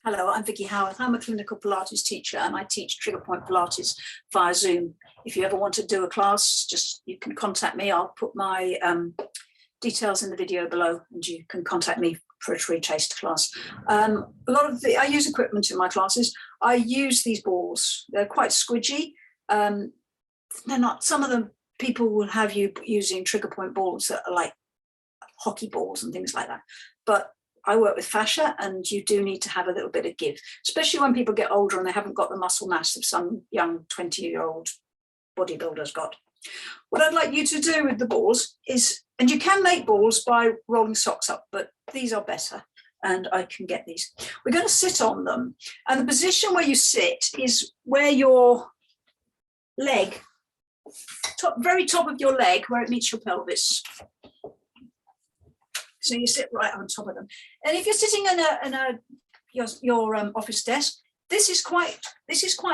Hello, I'm Vicky Howarth. I'm a clinical Pilates teacher and I teach Trigger Point Pilates via Zoom. If you ever want to do a class, you can contact me. I'll put my details in the video below and you can contact me for a free taste class. I use equipment in my classes. I use these balls. They're quite squidgy. They're not, some of them people will have you using Trigger Point balls that are like hockey balls and things like that. But I work with fascia and you do need to have a little bit of give, especially when people get older and they haven't got the muscle mass of some young 20-year-old bodybuilder's got. What I'd like you to do with the balls is, and you can make balls by rolling socks up, but these are better and I can get these. We're going to sit on them, and the position where you sit is where your leg, very top of your leg, where it meets your pelvis. So you sit right on top of them. And if you're sitting in your office desk, this is quite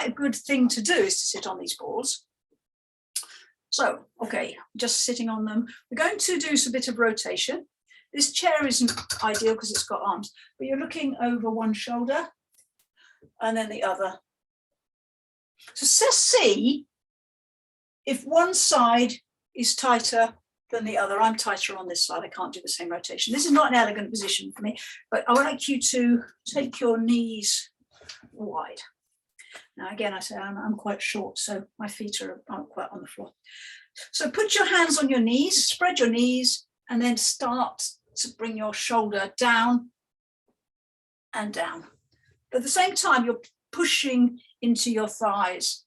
a good thing to do, is to sit on these balls. So, okay, just sitting on them. We're going to do a bit of rotation. This chair isn't ideal because it's got arms, but you're looking over one shoulder and then the other. So let's see if one side is tighter than the other. I'm tighter on this side. I can't do the same rotation. This is not an elegant position for me, but I would like you to take your knees wide. Now, again, I say I'm quite short, so my feet aren't quite on the floor. So put your hands on your knees, spread your knees, and then start to bring your shoulder down and down. But at the same time, you're pushing into your thighs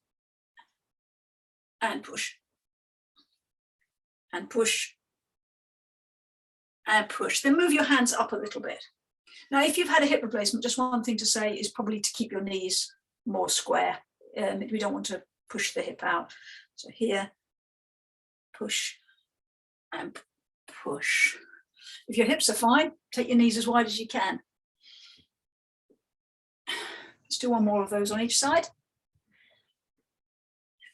and push. And push and push. Then move your hands up a little bit. Now, if you've had a hip replacement, just one thing to say is probably to keep your knees more square. We don't want to push the hip out. So here, push and push. If your hips are fine, take your knees as wide as you can. Let's do one more of those on each side.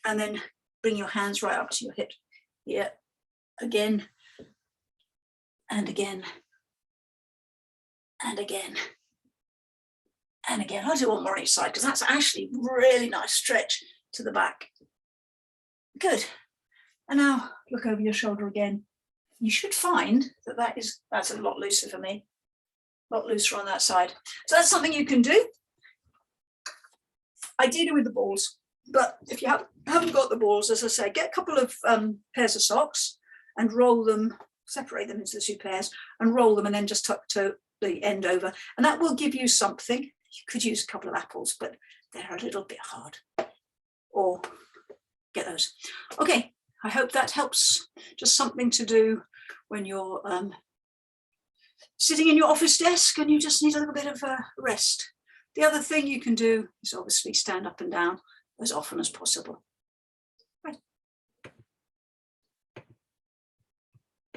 And then bring your hands right up to your hip. Here. Again and again and again and again. I'll do one more on each side because that's actually really nice stretch to the back. Good. And now look over your shoulder again. You should find that that's a lot looser for me, a lot looser on that side. So that's something you can do. Ideally with the balls, but if you haven't got the balls, as I say, get a couple of pairs of socks and roll them, separate them into the two pairs and roll them and then just tuck the end over. And that will give you something. You could use a couple of apples, but they're a little bit hard. Or get those. Okay, I hope that helps. Just something to do when you're sitting in your office desk and you just need a little bit of rest. The other thing you can do is obviously stand up and down as often as possible.